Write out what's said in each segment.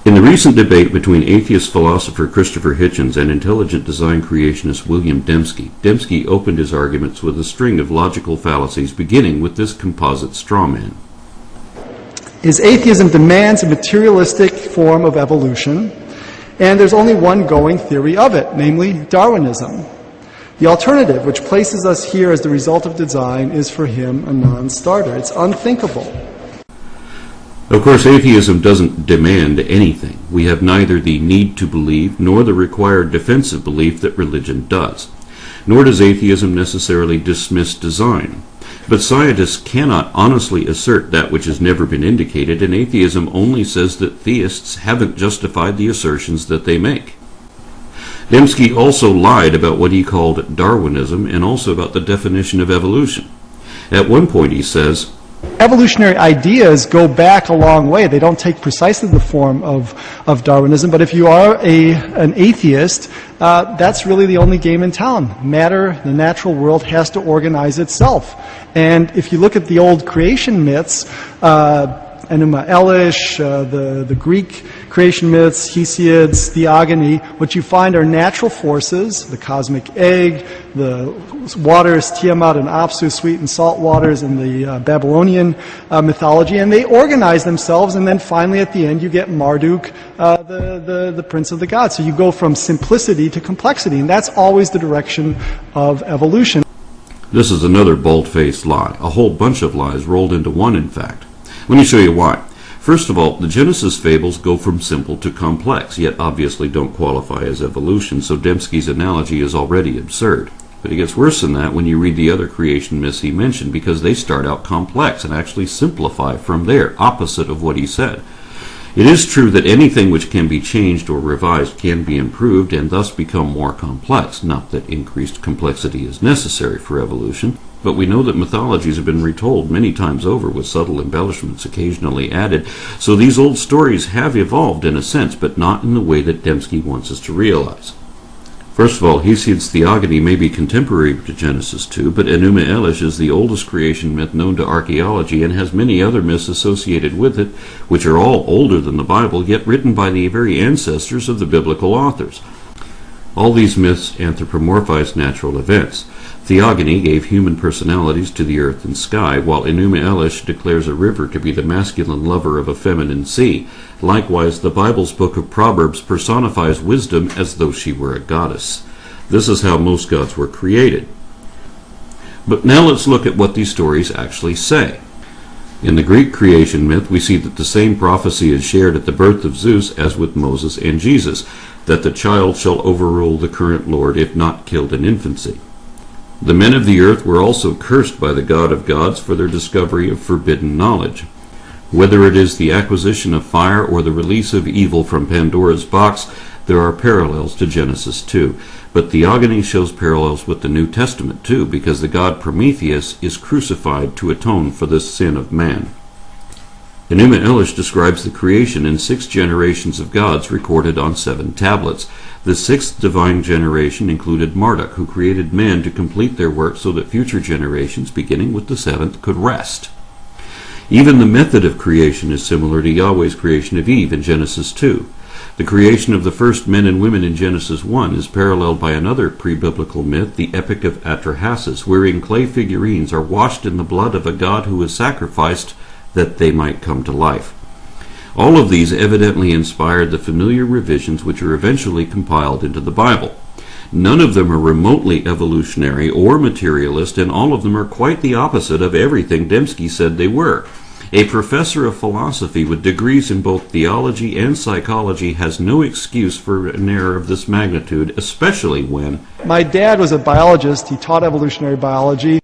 In the recent debate between atheist philosopher Christopher Hitchens and intelligent design creationist William Dembski, Dembski opened his arguments with a string of logical fallacies beginning with this composite straw man. Is atheism demands a materialistic form of evolution, and there's only one going theory of it, namely Darwinism. The alternative, which places us here as the result of design, is for him a non-starter. It's unthinkable. Of course, atheism doesn't demand anything. We have neither the need to believe nor the required defensive belief that religion does. Nor does atheism necessarily dismiss design. But scientists cannot honestly assert that which has never been indicated, and atheism only says that theists haven't justified the assertions that they make. Dembski also lied about what he called Darwinism and also about the definition of evolution. At one point he says, evolutionary ideas go back a long way. They don't take precisely the form of Darwinism, but if you are an atheist, that's really the only game in town. Matter, the natural world, has to organize itself. And if you look at the old creation myths, Enuma Elish, the Greek creation myths, Hesiod's, Theogony, what you find are natural forces, the cosmic egg, the waters, Tiamat and Apsu, sweet and salt waters in the Babylonian mythology, and they organize themselves, and then finally at the end you get Marduk, the prince of the gods. So you go from simplicity to complexity, and that's always the direction of evolution. This is another bold-faced lie, a whole bunch of lies rolled into one, in fact. Let me show you why. First of all, the Genesis fables go from simple to complex, yet obviously don't qualify as evolution, so Dembski's analogy is already absurd. But it gets worse than that when you read the other creation myths he mentioned, because they start out complex and actually simplify from there, opposite of what he said. It is true that anything which can be changed or revised can be improved and thus become more complex, not that increased complexity is necessary for evolution. But we know that mythologies have been retold many times over with subtle embellishments occasionally added, so these old stories have evolved in a sense, but not in the way that Dembski wants us to realize. First of all, Hesiod's Theogony may be contemporary to Genesis 2, but Enuma Elish is the oldest creation myth known to archaeology and has many other myths associated with it, which are all older than the Bible, yet written by the very ancestors of the biblical authors. All these myths anthropomorphize natural events. Theogony gave human personalities to the earth and sky, while Enuma Elish declares a river to be the masculine lover of a feminine sea. Likewise, the Bible's book of Proverbs personifies wisdom as though she were a goddess. This is how most gods were created. But now let's look at what these stories actually say. In the Greek creation myth, we see that the same prophecy is shared at the birth of Zeus as with Moses and Jesus, that the child shall overrule the current Lord if not killed in infancy. The men of the earth were also cursed by the God of gods for their discovery of forbidden knowledge. Whether it is the acquisition of fire or the release of evil from Pandora's box, there are parallels to Genesis 2. But Theogony shows parallels with the New Testament too, because the god Prometheus is crucified to atone for the sin of man. Enuma Elish describes the creation in 6 generations of gods recorded on 7 tablets. The 6th divine generation included Marduk, who created men to complete their work so that future generations, beginning with the 7th, could rest. Even the method of creation is similar to Yahweh's creation of Eve in Genesis 2. The creation of the first men and women in Genesis 1 is paralleled by another pre-biblical myth, the Epic of Atrahasis, wherein clay figurines are washed in the blood of a god who was sacrificed that they might come to life. All of these evidently inspired the familiar revisions which are eventually compiled into the Bible. None of them are remotely evolutionary or materialist, and all of them are quite the opposite of everything Dembski said they were. A professor of philosophy with degrees in both theology and psychology has no excuse for an error of this magnitude, especially when... My dad was a biologist. He taught evolutionary biology.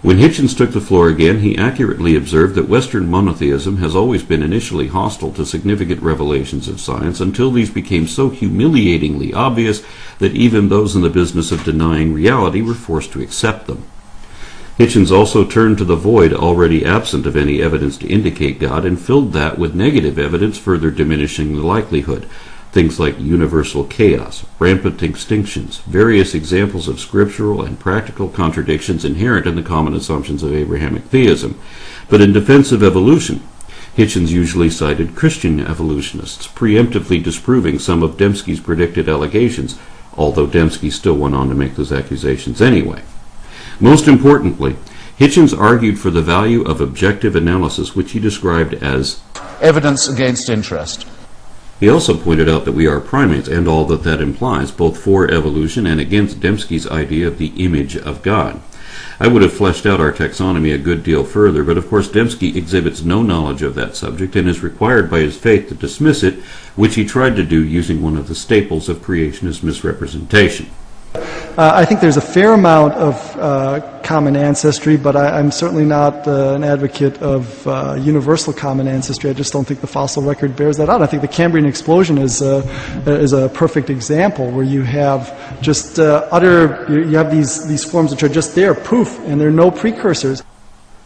When Hitchens took the floor again, he accurately observed that Western monotheism has always been initially hostile to significant revelations of science until these became so humiliatingly obvious that even those in the business of denying reality were forced to accept them. Hitchens also turned to the void already absent of any evidence to indicate God and filled that with negative evidence, further diminishing the likelihood. Things like universal chaos, rampant extinctions, various examples of scriptural and practical contradictions inherent in the common assumptions of Abrahamic theism. But in defense of evolution, Hitchens usually cited Christian evolutionists, preemptively disproving some of Dembski's predicted allegations, although Dembski still went on to make those accusations anyway. Most importantly, Hitchens argued for the value of objective analysis, which he described as evidence against interest. He also pointed out that we are primates and all that that implies, both for evolution and against Dembski's idea of the image of God. I would have fleshed out our taxonomy a good deal further, but of course Dembski exhibits no knowledge of that subject and is required by his faith to dismiss it, which he tried to do using one of the staples of creationist misrepresentation. I think there's a fair amount of common ancestry, but I'm certainly not an advocate of universal common ancestry. I just don't think the fossil record bears that out. I think the Cambrian explosion is a perfect example where you have just you have these forms which are just there, poof, and there are no precursors.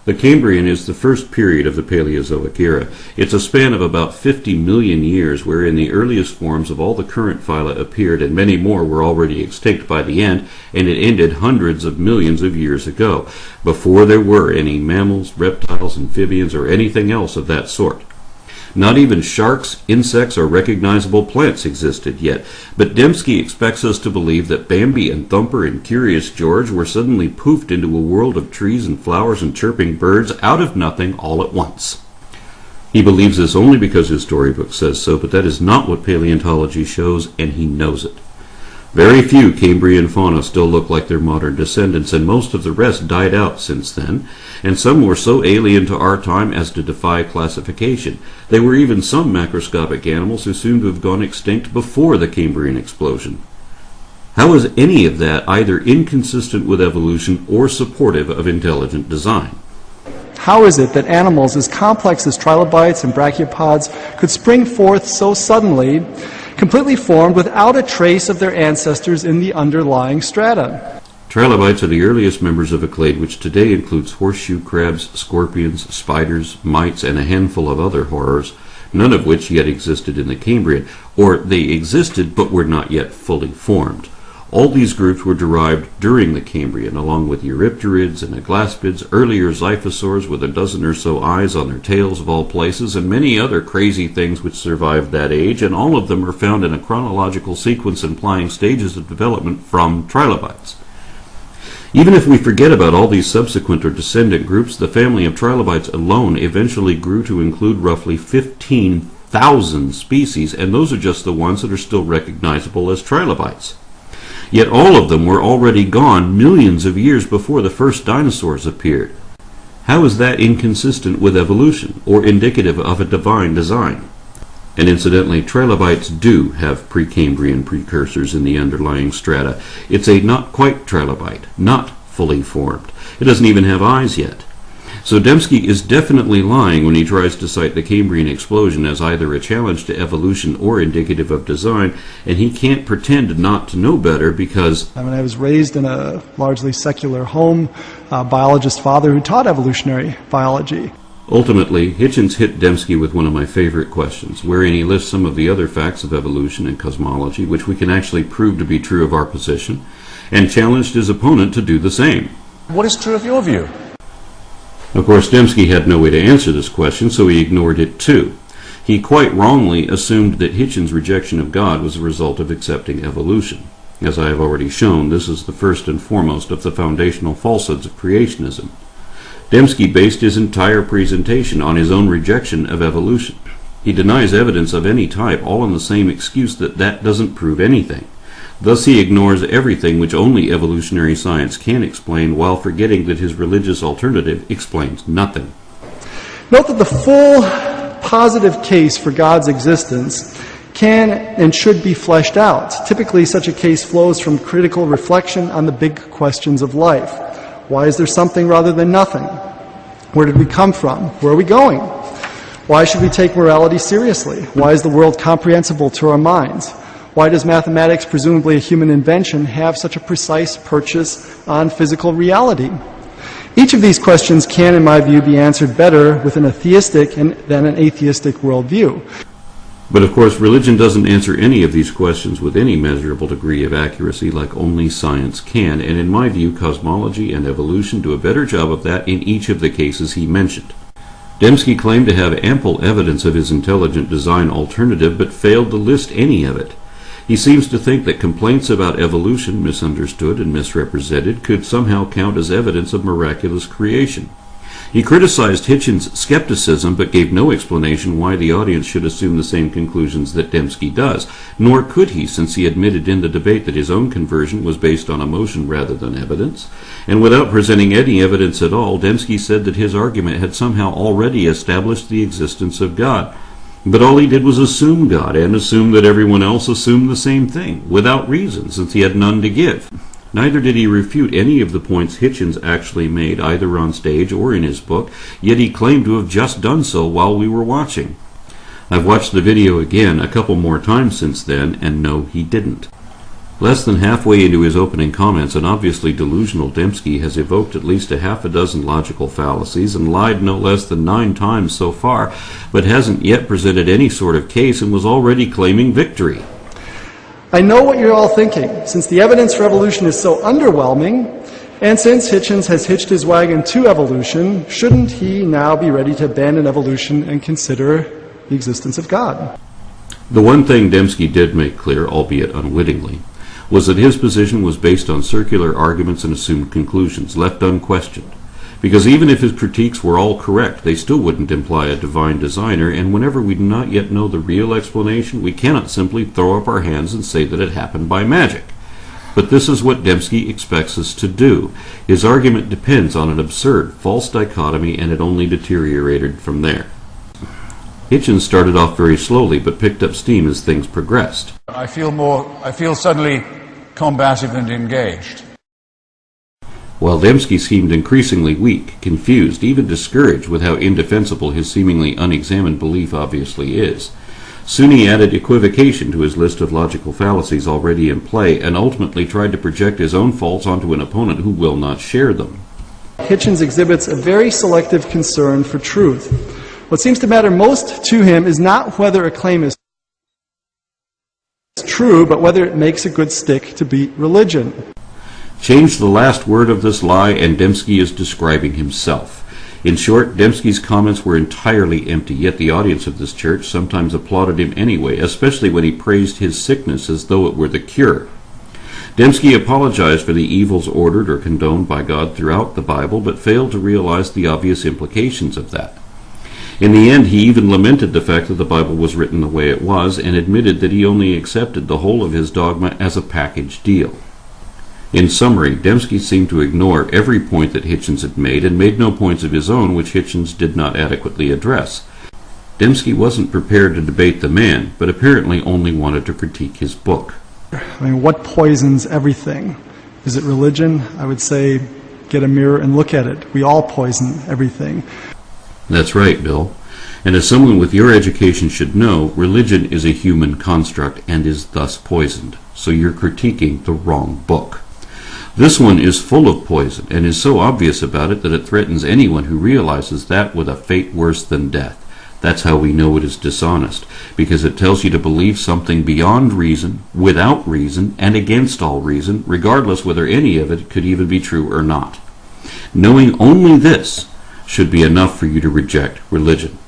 The Cambrian is the first period of the Paleozoic era. It's a span of about 50 million years wherein the earliest forms of all the current phyla appeared and many more were already extinct by the end, and it ended hundreds of millions of years ago, before there were any mammals, reptiles, amphibians, or anything else of that sort. Not even sharks, insects, or recognizable plants existed yet, but Dembski expects us to believe that Bambi and Thumper and Curious George were suddenly poofed into a world of trees and flowers and chirping birds out of nothing all at once. He believes this only because his storybook says so, but that is not what paleontology shows, and he knows it. Very few Cambrian fauna still look like their modern descendants, and most of the rest died out since then, and some were so alien to our time as to defy classification. There were even some macroscopic animals who seem to have gone extinct before the Cambrian explosion. How is any of that either inconsistent with evolution or supportive of intelligent design? How is it that animals as complex as trilobites and brachiopods could spring forth so suddenly, completely formed without a trace of their ancestors in the underlying strata? Trilobites are the earliest members of a clade which today includes horseshoe crabs, scorpions, spiders, mites, and a handful of other horrors, none of which yet existed in the Cambrian, or they existed but were not yet fully formed. All these groups were derived during the Cambrian, along with Eurypterids and aglaspids, earlier Xiphosaurs with a dozen or so eyes on their tails of all places, and many other crazy things which survived that age, and all of them are found in a chronological sequence implying stages of development from trilobites. Even if we forget about all these subsequent or descendant groups, the family of trilobites alone eventually grew to include roughly 15,000 species, and those are just the ones that are still recognizable as trilobites. Yet all of them were already gone millions of years before the first dinosaurs appeared. How is that inconsistent with evolution, or indicative of a divine design? And incidentally, trilobites do have Precambrian precursors in the underlying strata. It's a not quite trilobite, not fully formed. It doesn't even have eyes yet. So Dembski is definitely lying when he tries to cite the Cambrian explosion as either a challenge to evolution or indicative of design, and he can't pretend not to know better because... I was raised in a largely secular home, a biologist father who taught evolutionary biology. Ultimately, Hitchens hit Dembski with one of my favorite questions, wherein he lists some of the other facts of evolution and cosmology, which we can actually prove to be true of our position, and challenged his opponent to do the same. What is true of your view? Of course, Dembski had no way to answer this question, so he ignored it too. He quite wrongly assumed that Hitchens' rejection of God was a result of accepting evolution. As I have already shown, this is the first and foremost of the foundational falsehoods of creationism. Dembski based his entire presentation on his own rejection of evolution. He denies evidence of any type, all on the same excuse that that doesn't prove anything. Thus he ignores everything which only evolutionary science can explain, while forgetting that his religious alternative explains nothing. Note that the full positive case for God's existence can and should be fleshed out. Typically, such a case flows from critical reflection on the big questions of life. Why is there something rather than nothing? Where did we come from? Where are we going? Why should we take morality seriously? Why is the world comprehensible to our minds? Why does mathematics, presumably a human invention, have such a precise purchase on physical reality? Each of these questions can, in my view, be answered better with an atheistic than an atheistic worldview. But of course, religion doesn't answer any of these questions with any measurable degree of accuracy like only science can, and in my view, cosmology and evolution do a better job of that in each of the cases he mentioned. Dembski claimed to have ample evidence of his intelligent design alternative, but failed to list any of it. He seems to think that complaints about evolution, misunderstood and misrepresented, could somehow count as evidence of miraculous creation. He criticized Hitchens' skepticism, but gave no explanation why the audience should assume the same conclusions that Dembski does, nor could he, since he admitted in the debate that his own conversion was based on emotion rather than evidence. And without presenting any evidence at all, Dembski said that his argument had somehow already established the existence of God. But all he did was assume God, and assume that everyone else assumed the same thing, without reason, since he had none to give. Neither did he refute any of the points Hitchens actually made, either on stage or in his book, yet he claimed to have just done so while we were watching. I've watched the video again a couple more times since then, and no, he didn't. Less than halfway into his opening comments, an obviously delusional Dembski has evoked at least a half a dozen logical fallacies and lied no less than 9 times so far, but hasn't yet presented any sort of case and was already claiming victory. I know what you're all thinking. Since the evidence for evolution is so underwhelming, and since Hitchens has hitched his wagon to evolution, shouldn't he now be ready to abandon evolution and consider the existence of God? The one thing Dembski did make clear, albeit unwittingly, was that his position was based on circular arguments and assumed conclusions, left unquestioned. Because even if his critiques were all correct, they still wouldn't imply a divine designer, and whenever we do not yet know the real explanation, we cannot simply throw up our hands and say that it happened by magic. But this is what Dembski expects us to do. His argument depends on an absurd, false dichotomy, and it only deteriorated from there. Hitchens started off very slowly, but picked up steam as things progressed. I feel suddenly combative and engaged. While Dembski seemed increasingly weak, confused, even discouraged with how indefensible his seemingly unexamined belief obviously is. Soon he added equivocation to his list of logical fallacies already in play, and ultimately tried to project his own faults onto an opponent who will not share them. Hitchens exhibits a very selective concern for truth. What seems to matter most to him is not whether a claim is true, but whether it makes a good stick to beat religion. Change the last word of this lie, and Dembski is describing himself. In short, Dembski's comments were entirely empty, yet the audience of this church sometimes applauded him anyway, especially when he praised his sickness as though it were the cure. Dembski apologized for the evils ordered or condoned by God throughout the Bible, but failed to realize the obvious implications of that. In the end, he even lamented the fact that the Bible was written the way it was, and admitted that he only accepted the whole of his dogma as a package deal. In summary, Dembski seemed to ignore every point that Hitchens had made, and made no points of his own which Hitchens did not adequately address. Dembski wasn't prepared to debate the man, but apparently only wanted to critique his book. I mean, what poisons everything? Is it religion? I would say, get a mirror and look at it. We all poison everything. That's right, Bill. And as someone with your education should know, religion is a human construct and is thus poisoned. So you're critiquing the wrong book. This one is full of poison, and is so obvious about it that it threatens anyone who realizes that with a fate worse than death. That's how we know it is dishonest, because it tells you to believe something beyond reason, without reason, and against all reason, regardless whether any of it could even be true or not. Knowing only this should be enough for you to reject religion.